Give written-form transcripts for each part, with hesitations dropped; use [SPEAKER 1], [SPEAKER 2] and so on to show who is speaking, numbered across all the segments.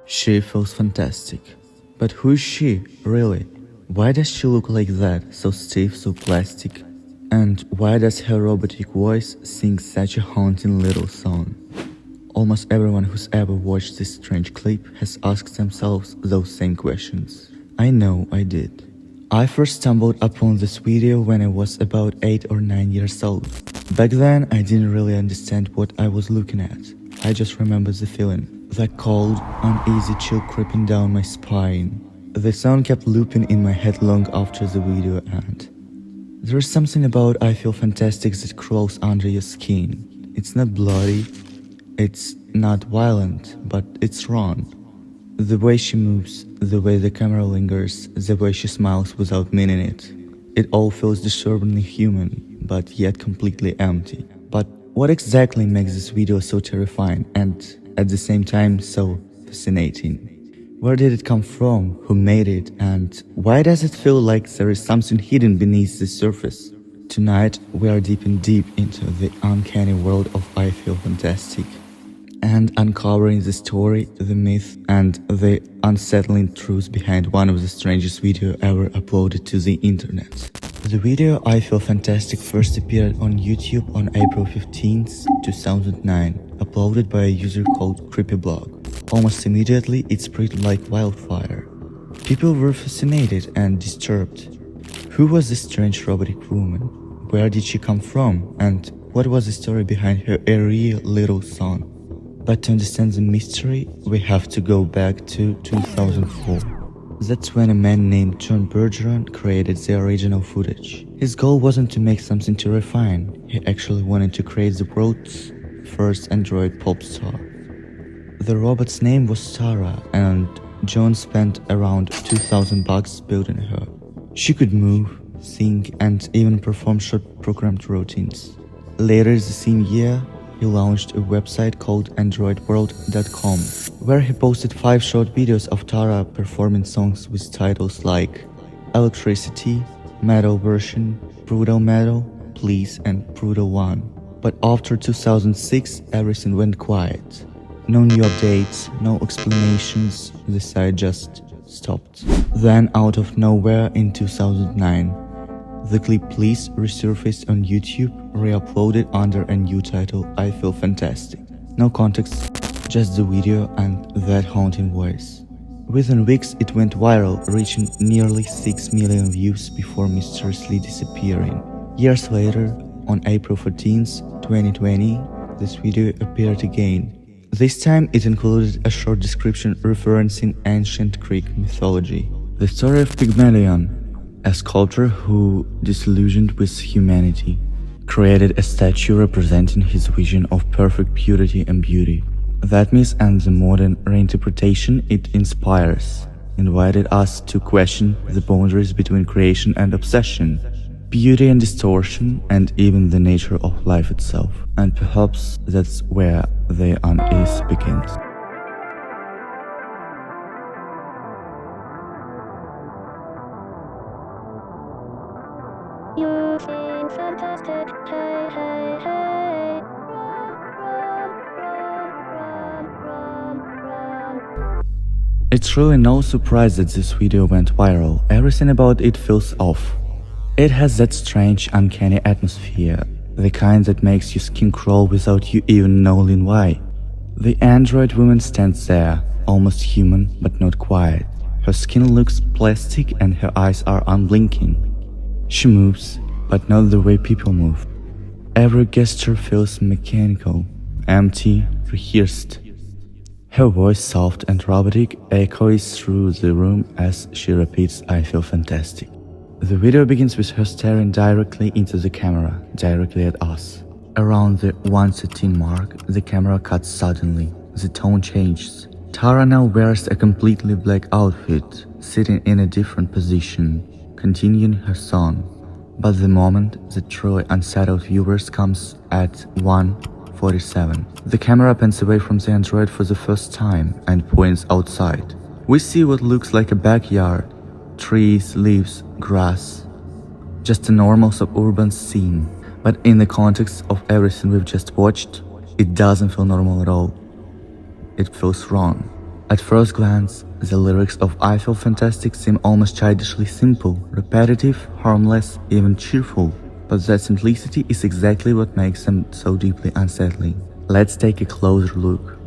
[SPEAKER 1] She feels fantastic. But who is she, really? Why does she look like that, so stiff, so plastic? And why does her robotic voice sing such a haunting little song? Almost everyone who's ever watched this strange clip has asked themselves those same questions. I know I did. I first stumbled upon this video when I was about 8 or 9 years old. Back then, I didn't really understand what I was looking at. I just remember the feeling, that cold, uneasy chill creeping down my spine. The sound kept looping in my head long after the video ended. There is something about I Feel Fantastic that crawls under your skin. It's not bloody, it's not violent, but it's wrong. The way she moves, the way the camera lingers, the way she smiles without meaning it. It all feels disturbingly human, but yet completely empty. But what exactly makes this video so terrifying and, at the same time, so fascinating? Where did it come from? Who made it? And why does it feel like there is something hidden beneath the surface? Tonight, we are dipping deep into the uncanny world of I Feel Fantastic and uncovering the story, the myth, and the unsettling truth behind one of the strangest videos ever uploaded to the internet. The video I Feel Fantastic first appeared on YouTube on April 15th, 2009, uploaded by a user called Creepypasta. Almost immediately, it spread like wildfire. People were fascinated and disturbed. Who was this strange robotic woman? Where did she come from? And what was the story behind her eerie little song? But to understand the mystery, we have to go back to 2004. That's when a man named John Bergeron created the original footage. His goal wasn't to make something terrifying, he actually wanted to create the world's first android pop star. The robot's name was Tara, and John spent around $2,000 building her. She could move, sing, and even perform short programmed routines. Later the same year, he launched a website called androidworld.com, where he posted 5 short videos of Tara performing songs with titles like Electricity, Metal Version, Brutal Metal, Please, and Brutal One. But after 2006, everything went quiet. No new updates, no explanations, the site just stopped. Then, out of nowhere in 2009, the clip Please resurfaced on YouTube, re-uploaded under a new title, I Feel Fantastic. No context, just the video and that haunting voice. Within weeks it went viral, reaching nearly 6 million views before mysteriously disappearing. Years later, on April 14th, 2020, this video appeared again. This time it included a short description referencing ancient Greek mythology. The story of Pygmalion, a sculptor who, disillusioned with humanity, created a statue representing his vision of perfect purity and beauty. That myth and the modern reinterpretation it inspires invited us to question the boundaries between creation and obsession, beauty and distortion, and even the nature of life itself. And perhaps that's where the unease begins.
[SPEAKER 2] You feel fantastic, hey, hey, hey. Run.
[SPEAKER 1] It's really no surprise that this video went viral. Everything about it feels off. It has that strange, uncanny atmosphere, the kind that makes your skin crawl without you even knowing why. The android woman stands there, almost human but not quite. Her skin looks plastic and her eyes are unblinking. She moves, but not the way people move. Every gesture feels mechanical, empty, rehearsed. Her voice, soft and robotic, echoes through the room as she repeats, I feel fantastic. The video begins with her staring directly into the camera, directly at us. Around the 1:13 mark, the camera cuts suddenly. The tone changes. Tara now wears a completely black outfit, sitting in a different position, continuing her song. But the moment that truly unsettled viewers comes at 1:47. The camera pans away from the android for the first time and points outside. We see what looks like a backyard. Trees, leaves, grass. Just a normal suburban scene. But in the context of everything we've just watched, it doesn't feel normal at all. It feels wrong. At first glance, the lyrics of I Feel Fantastic seem almost childishly simple, repetitive, harmless, even cheerful. But that simplicity is exactly what makes them so deeply unsettling. Let's take a closer look.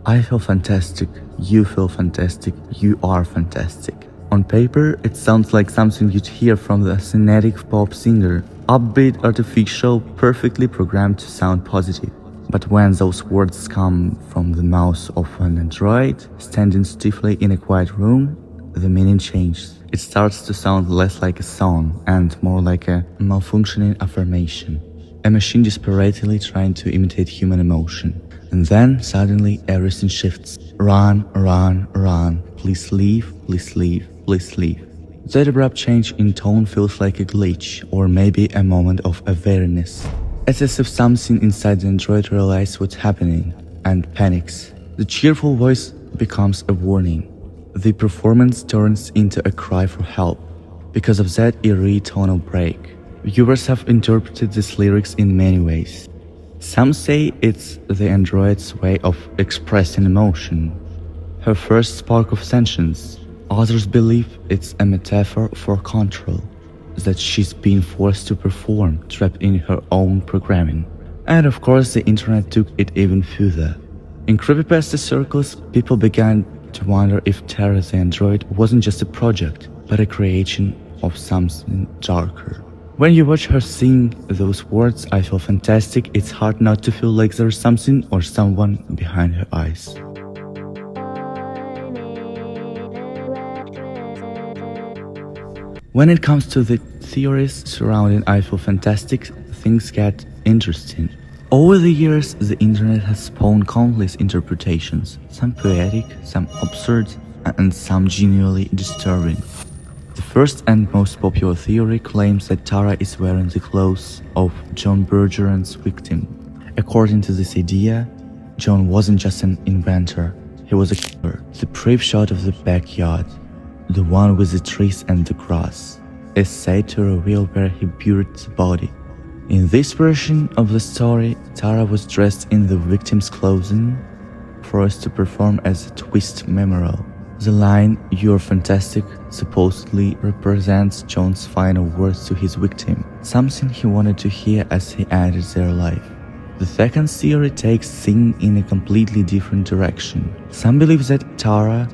[SPEAKER 1] I feel fantastic, you feel fantastic, you are fantastic. On paper, it sounds like something you'd hear from the synthetic pop singer, upbeat, artificial, perfectly programmed to sound positive. But when those words come from the mouth of an android, standing stiffly in a quiet room, the meaning changes. It starts to sound less like a song and more like a malfunctioning affirmation. A machine desperately trying to imitate human emotion. And then, suddenly, everything shifts. Run, run, run. Please leave, please leave, please leave. That abrupt change in tone feels like a glitch, or maybe a moment of awareness. It's as if something inside the android realizes what's happening and panics. The cheerful voice becomes a warning. The performance turns into a cry for help. Because of that eerie tonal break, viewers have interpreted these lyrics in many ways. Some say it's the android's way of expressing emotion, her first spark of sentience. Others believe it's a metaphor for control, that she's been forced to perform, trapped in her own programming. And of course, the internet took it even further. In Creepypasta circles, people began to wonder if Tara the android wasn't just a project, but a creation of something darker. When you watch her sing those words, I feel fantastic, it's hard not to feel like there's something or someone behind her eyes. When it comes to the theories surrounding I Feel Fantastic, things get interesting. Over the years, the internet has spawned countless interpretations, some poetic, some absurd, and some genuinely disturbing. The first and most popular theory claims that Tara is wearing the clothes of John Bergeron's victim. According to this idea, John wasn't just an inventor, he was a killer. The brief shot of the backyard, the one with the trees and the grass, is said to reveal where he buried the body. In this version of the story, Tara was dressed in the victim's clothing, forced to perform as a twist memorial. The line, "You're fantastic," supposedly represents John's final words to his victim, something he wanted to hear as he ended their life. The second theory takes things in a completely different direction. Some believe that Tara,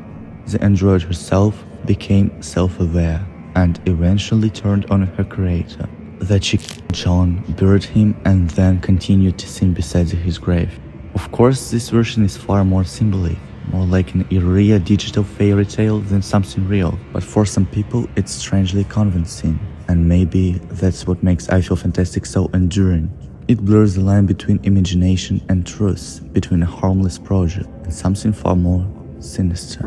[SPEAKER 1] the android herself, became self-aware and eventually turned on her creator. That she killed John, buried him, and then continued to sing beside his grave. Of course, this version is far more symbolic, more like an eerie digital fairy tale than something real, but for some people it's strangely convincing, and maybe that's what makes I Feel Fantastic so enduring. It blurs the line between imagination and truth, between a harmless project and something far more sinister.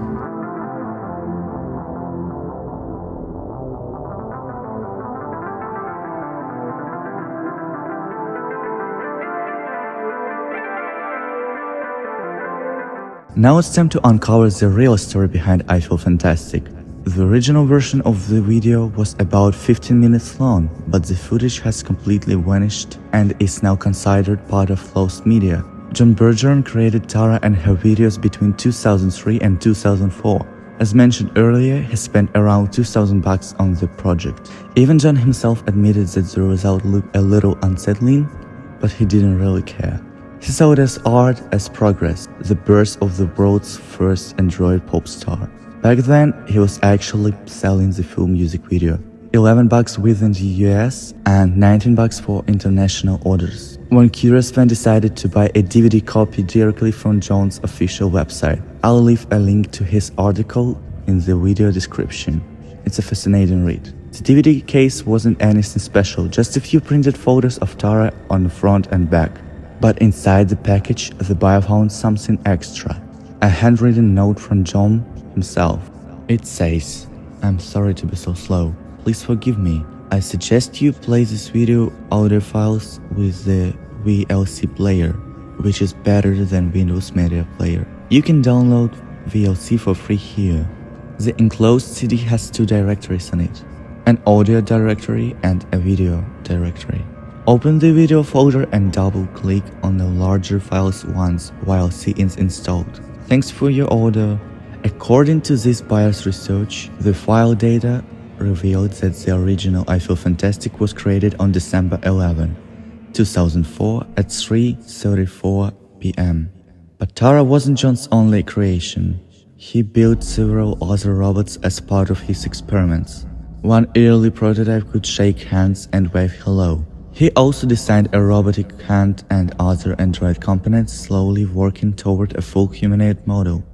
[SPEAKER 1] Now it's time to uncover the real story behind I Feel Fantastic. The original version of the video was about 15 minutes long, but the footage has completely vanished and is now considered part of lost media. John Bergeron created Tara and her videos between 2003 and 2004. As mentioned earlier, he spent around $2,000 on the project. Even John himself admitted that the result looked a little unsettling, but he didn't really care. He saw it as art, as progress, the birth of the world's first android pop star. Back then, he was actually selling the full music video. $11 within the US and $19 for international orders. One curious fan decided to buy a DVD copy directly from John's official website. I'll leave a link to his article in the video description. It's a fascinating read. The DVD case wasn't anything special, just a few printed photos of Tara on the front and back. But inside the package, the buyer found something extra. A handwritten note from John himself. It says, "I'm sorry to be so slow. Please forgive me. I suggest you play this video audio files with the VLC player, which is better than Windows Media Player. You can download VLC for free here." The enclosed CD has two directories on it, an audio directory and a video directory. Open the video folder and double-click on the larger files once while C is installed. Thanks for your order. According to this buyer's research, the file data revealed that the original I Feel Fantastic was created on December 11, 2004 at 3:34 p.m. But Tara wasn't John's only creation. He built several other robots as part of his experiments. One early prototype could shake hands and wave hello. He also designed a robotic hand and other android components, slowly working toward a full humanoid model.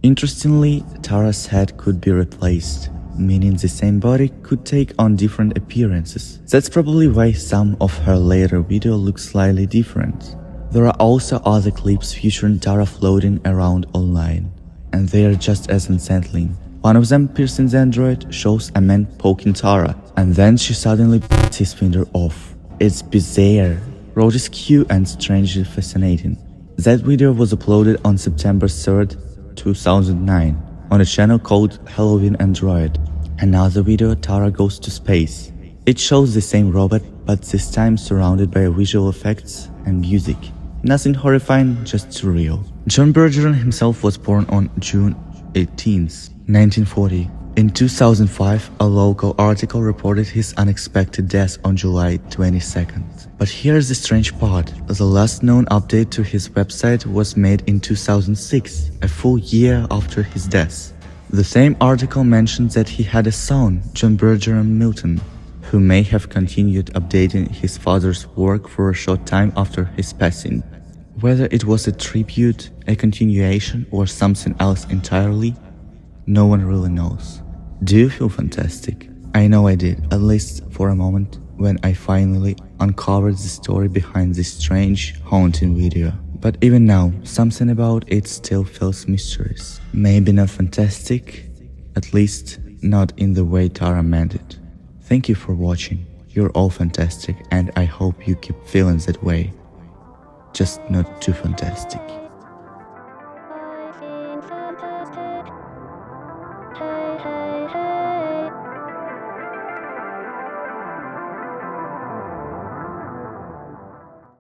[SPEAKER 1] Interestingly, Tara's head could be replaced, meaning the same body could take on different appearances. That's probably why some of her later video look slightly different. There are also other clips featuring Tara floating around online, and they are just as unsettling. One of them, piercing the android, shows a man poking Tara, and then she suddenly pulls his finger off. It's bizarre, grotesque and strangely fascinating. That video was uploaded on September 3rd, 2009, on a channel called Halloween Android. Another video, Tara Goes to Space. It shows the same robot, but this time surrounded by visual effects and music. Nothing horrifying, just surreal. John Bergeron himself was born on June 18th, 1940. In 2005, a local article reported his unexpected death on July 22nd. But here's the strange part. The last known update to his website was made in 2006, a full year after his death. The same article mentioned that he had a son, John Bergeron Milton, who may have continued updating his father's work for a short time after his passing. Whether it was a tribute, a continuation, or something else entirely, no one really knows. Do you feel fantastic? I know I did, at least for a moment, when I finally uncovered the story behind this strange, haunting video. But even now, something about it still feels mysterious. Maybe not fantastic, at least not in the way Tara meant it. Thank you for watching. You're all fantastic, and I hope you keep feeling that way. Just not too fantastic.